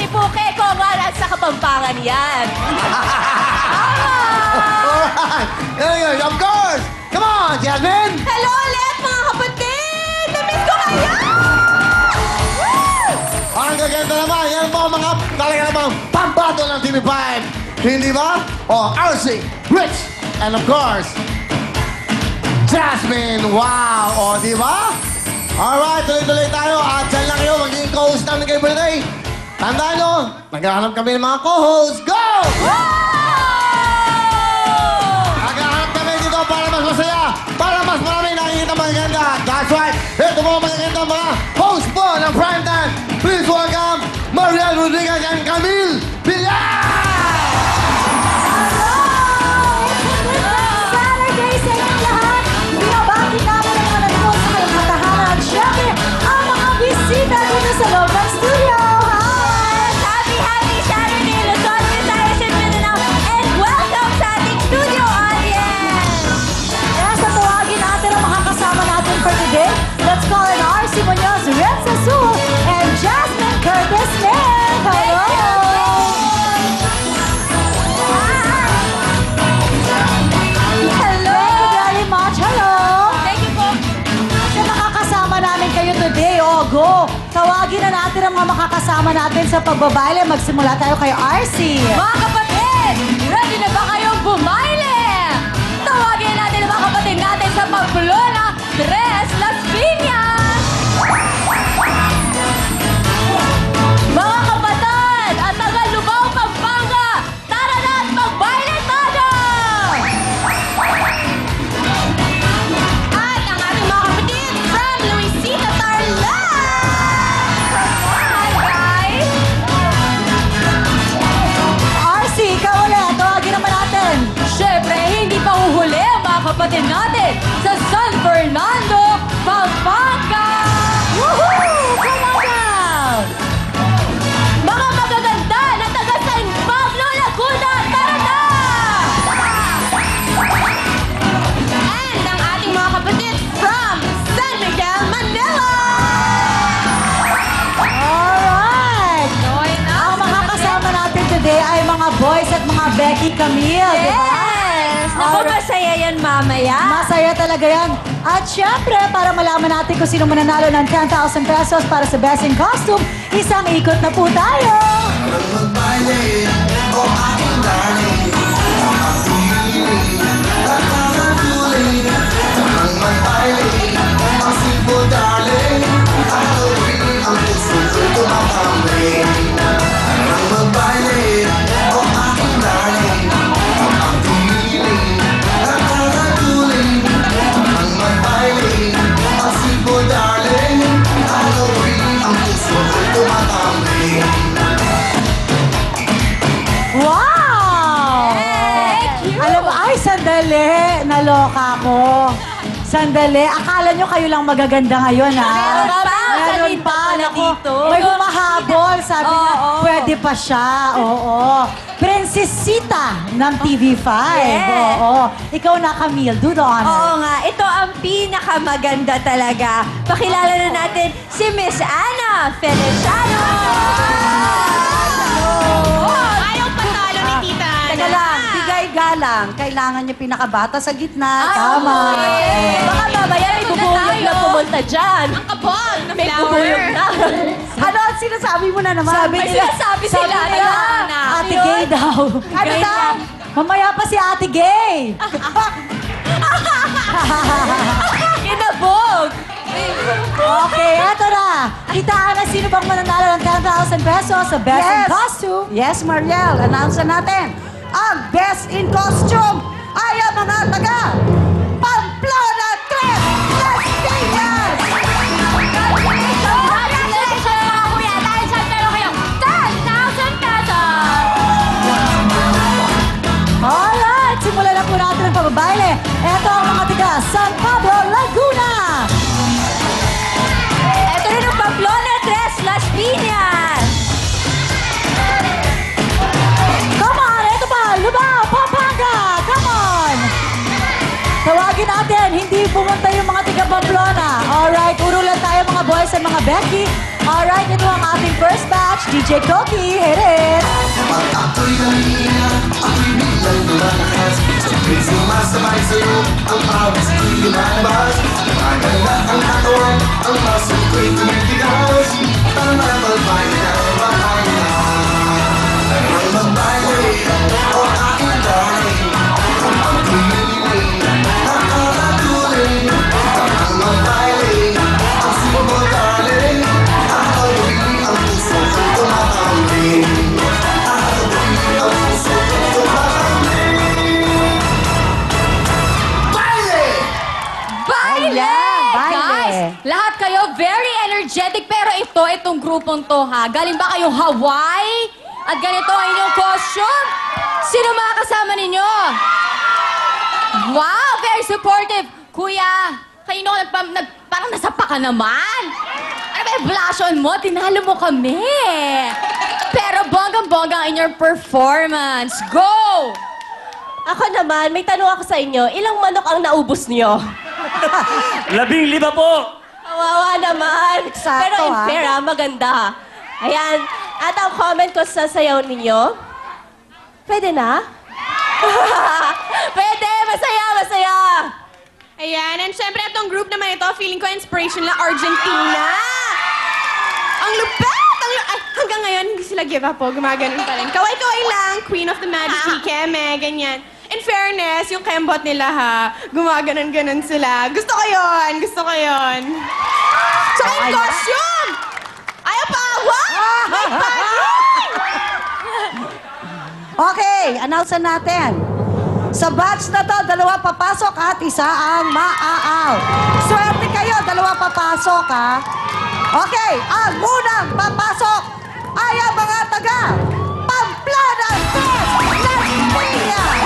Puke, Kongan at sa Kapampangan yan. Alright. There you go. Of course. Come on, Jasmine. Hello ulit mga kapatid! Namiss ko kayo! Woo! Ang gaganda naman. Yan po mga talaga namang pambato ng TV5. Hindi ba? Oh, RC, Rich, and of course, Jasmine. Wow. Oh, di ba? Alright, tuloy-tuloy tayo. At dyan lang kayo. Magiging co-host namin kayo for today. Tandaan nyo, naghahanap kami ng mga co-hosts. Go! Naghahanap kami dito para mas masaya, para mas marami nakikita magaganda. That's right. Ito po magaganda mga host po ng Primetime. Please welcome Mariel Rodriguez and Camille Villar! Saturday sa inyong lahat. Binabati namin ang mga nanonood sa kayong katahanan at syempre ang mga bisita dito sa loob ng studio. Hi! Happy Saturday, Luzon, Visayas, and Mindanao, and welcome sa ating studio audience! Kaya sa tawagin natin ang mga kasama natin for today, let's call in RC Munoz, Red Azul, and Jasmine Curtis Smith. Hello! Hello! Thank you very much. Hello! Thank you po. Sa makakasama namin kayo today, go! Tawagin na natin ang mga makakasama natin sa pagbabaile. Magsimula tayo kay RC. Mga kapatid, ready na ba kayong bumaile? Tawagin natin ang mga kapatid natin sa Pamplona, Tres Las Piñas! Mga kapatid at taga Lubao, Pampanga, tara na at magbaile tayo! At ang ating mga kapatid from Luisita, Tarlac! Hi, guys! RC, ikaw ulit. Tawagin naman natin. Siyempre, hindi pa uhuli ang mga kapatid natin sa San Fernando, Pampanga! Woohoo! Come on down! Mga magaganda na taga San Pablo, Laguna, tara na! And ang ating mga kapatid from San Miguel, Manila! Alright! Ang mga kasama natin today ay mga boys at mga Becky Camille, di ba? Yes! Naku, masaya yan mamaya. Masaya talaga yan. At syempre, para malaman natin kung sino mananalo ng 10,000 pesos para sa Best in Costume, isang ikot na po tayo! Magbaile, o aking darling. Nakakatuloy, ang magbaile, ang simple darling. Ang tuwing ang puso ko'y tumatambay. Ang magbaile, o aking darling. Ang tiling, nakakatuloy. Ang magbaile, ang simple darling. Ang tuwing ang puso ko'y tumatambay. Wow! Thank you! Alam mo, ay, sandali. Naloka ko. Sandali. Akala nyo kayo lang magaganda ngayon, ha? Meron pa. Meron Salita pa. pala Naku, dito. may humahabol. Sabi niya, Oo. pwede pa siya. Oo. Prinsesita ng TV5. Yes. Oo. Ikaw na, Camille. Do the honor. Oo nga, ito ang pinakamaganda talaga. Pakilala na natin si Miss Ana Feliciano! Ayaw patalo ni Tita Ana. Teka lang, bigay galang. Kailangan niya pinakabata sa gitna. Tama. Okay. Baka mamaya may bubuyog na pumunta dyan. Ang kabog na may bubuyog na. Ano ang sinasabi mo na naman? May sinasabi sila. nila, Ayun na. Ate Ayun. Gay daw. Ano Gay daw? na. Mamaya pa si Ate Gay. Kinabog! Okay, eto na. Kitaan na sino bang mananalo ng 10,000 pesos sa Best in Yes. Costume. Yes, Mariel, announce na natin. Ang Best in Costume ay ang mga taga Pamplona Tres Las Piñas! Congratulations mga kuya! Dahil sa pero kayo, 10,000 pesos! Alright, simulan na po natin ang pagbabaile. Eto ang mga tiga San Pablo, Laguna. Ito rin ang Pamplona, Tres Las Piñas! Come on, eto pa, Lubao, Pampanga. Come on. Tawagin natin, hindi pumunta yung mga tiga Pamplona. Alright, puro lang tayo mga boys. boys at mga Becky. Alright, ito ang ating first batch. DJ Koki, hit it! Pag ako'y nangihina, ako'y biglang lumalakas. Sa tuwing sumasabay sa'yo, ang pawis ko'y lumalabas. Maganda ang katawan, ang muscle ko'y tumitigas. Parang magbabay na, babay na. Parang magbay o aking darling. Ang pagpili, nakakatuloy. Parang magbay, ang sumo darling. Ako'y bigli ang puso ko'y tumatambling. Baile! Ayan, baile. Guys, lahat kayo very energetic pero itong grupong to ha. Galing ba kayong Hawaii? At ganito ang inyong costume? Sino mga kasama ninyo? Wow, very supportive. Kuya, kanino ka parang nasapa ka naman. Ano ba yung blush on mo? Tinalo mo kami. Pero bonggang-bongga ang inyong performance. Go! Ako naman, may tanong ako sa inyo. Ilang manok ang naubos niyo? 15 po! Kawawa naman. Eksakto, Pero in ha? fair, maganda. Ayan. At ang comment ko sa sayaw ninyo, pwede na? Pwede! Masaya, masaya! Ayan, and syempre itong group naman ito, feeling ko inspiration lang, Argentina! Ang lupet! Ay, hanggang ngayon, hindi sila give up po, gumaganon pa rin. Kaway-kaway lang, Queen of the Majesty, Keme, ganyan. In fairness, yung kembot nila ha, gumaganon-ganon sila. Gusto ko yun! Gusto ko yun! Tsaka yung costume! Ayaw pa! What? May party! Okay, announce na natin. Sa batch na to, 2 papasok at 1 ang maa-out. Swerte kayo, 2 papasok ha. Okay, ang unang papasok ay ang mga taga Pamplona Tres Las Piñas.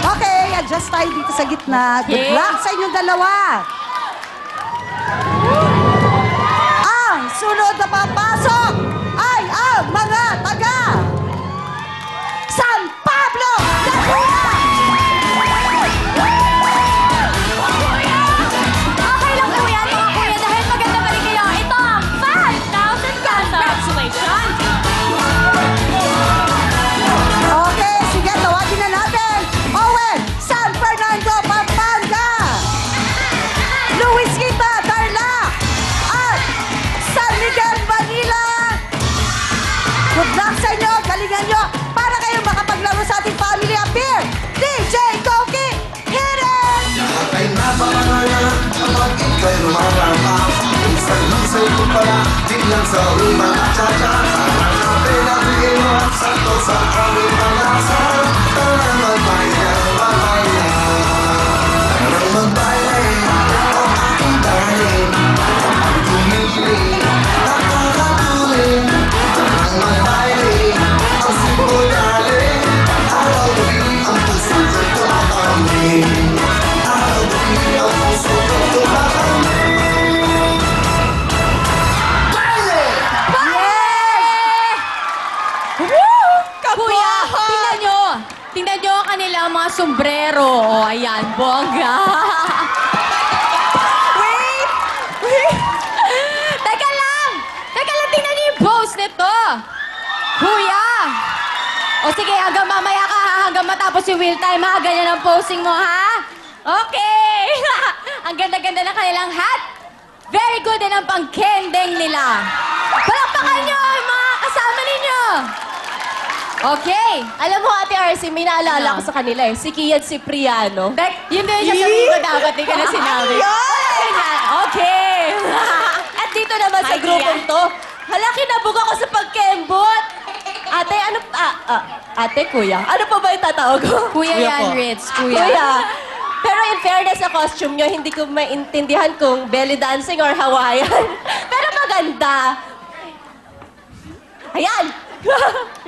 Okay, adjust tayo dito sa gitna. Good Okay. luck sa inyong dalawa. Ang sunod na papasok ay ang mga taga San Pablo, Laguna! Okay lang po yan, mga kuya, dahil maganda pa rin kayo. Ito ang 5,000 pesos. Congratulations! Okay, sige, tawagin na natin. Owen, San Fernando, Pampanga. Luis Quita, Tarlac. At San Miguel, Manila. Good luck sa inyo, galingan nyo para kayo makapaglaro sa ating family affair. DJ Koki, hit it! Ay napakalaga kapag ika'y lumarama. Minsan-minsan ko pala, di lang sa uling cha-cha. Parang kape na bigay mo, sakto sa aming panasa. Parang magbaila, magbaila. Parang magbaila, oh aking darling. Ang tumili, nakakatuling. Parang magbaila, ang simple darling. Araw-gabi, ang puso ko'y tumatambling. Araw-gabi, ang puso ko'y tumatambling. Kuya, tingnan nyo ang kanilang mga sombrero. O, ayan, bongga. Wait! Teka lang, tingnan nyo yung pose nito. Kuya! O sige, hanggang mamaya ka ha, hanggang matapos yung wheel time ha, ganyan ang posing mo ha. Okay! Ang ganda-ganda ng kanilang hat. Very good din ang pang-kending nila. Palakpakan nyo ang mga kasama ninyo. Okay. Alam mo, Ate RC, may naalala ko sa kanila eh. Si Kian Cipriano. Yun din yung sasabihin ko dapat, di ka na sinabi. Okay. At dito naman sa Hi, grupong Kian. to, hala, kinabog ako sa pagkembot. Ate, ano, ate, kuya, ano pa ba yung tatawag ko? Kuya yan, Ritz. Kuya. Kuya. Pero in fairness sa costume nyo, hindi ko maintindihan kung belly dancing or Hawaiian. Pero maganda. Ayan.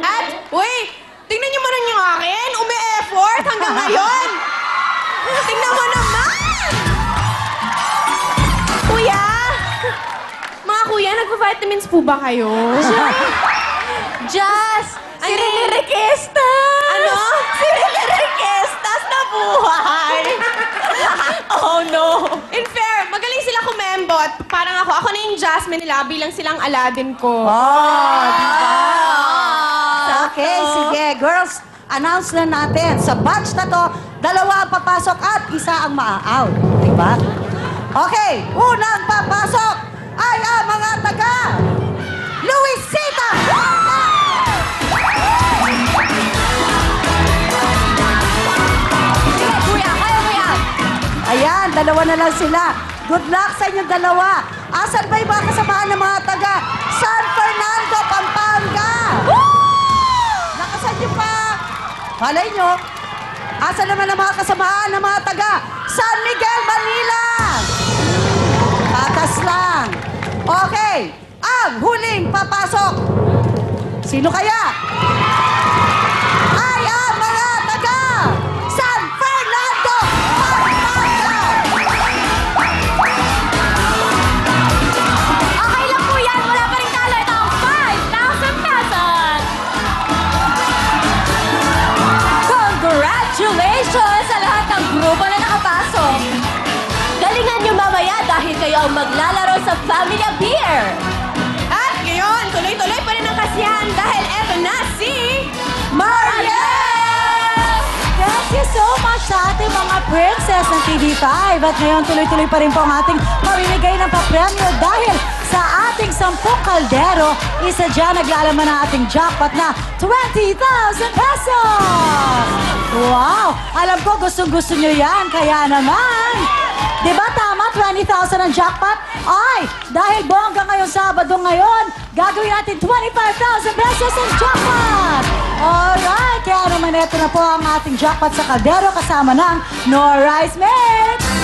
At, wait! Tingnan niyo mo rin yung akin. Umi-effort hanggang ngayon. Tingnan mo naman! Kuya! Mga kuya, nagpa-vitamins po ba kayo? Just, Ano? Si Rene Requestas na po buhay. Oh no. In fair, magaling sila kumembo at parang ako na yung Jasmine nila bilang silang Aladdin ko. Oh, diba? Okay, sige. Girls, announce na natin. Sa batch na to, 2 ang papasok at 1 ang maa-out. Diba? Okay, unang papasok ay ang mga taga Luisita! Sige, kuya. Kaya, kuya. Ayan, 2 na lang sila. Good luck sa inyong 2. Asan ba yung mga kasamahan ng mga taga San Fernando, Pampanga? Nakasan nyo pa? Malay nyo. Asan naman ang mga kasamahan ng mga taga San Miguel, Manila? Patas lang. Okay, ang huling papasok. Sino kaya? Ay ang mga taga San Fernando, Pampanga! Okay lang po yan. Wala pa rin talo. Ito ang 5,000 pesos. Congratulations sa lahat ng grupo na nakapasok. Galingan nyo mamaya dahil kayo ang maglalaro sa Familia Beer. At ngayon, tuloy-tuloy pa rin ang kasiyahan dahil eto na si... Mariel! Thank you so much sa ating mga princess ng TV5. At ngayon, tuloy-tuloy pa rin po ang ating pamimigay ng papremyo dahil sa ating 10 kaldero, isa dyan naglalaman ng ating jackpot na 20,000 pesos! Wow! Alam ko, gustong-gusto nyo yan. Kaya naman, di ba tama? 20,000 ang jackpot? Ay, dahil bongga ngayong Sabado ngayon, gagawin natin 25,000 pesos ang jackpot! Alright, kaya naman ito na po ang ating jackpot sa kaldero kasama ng No Rice Mix!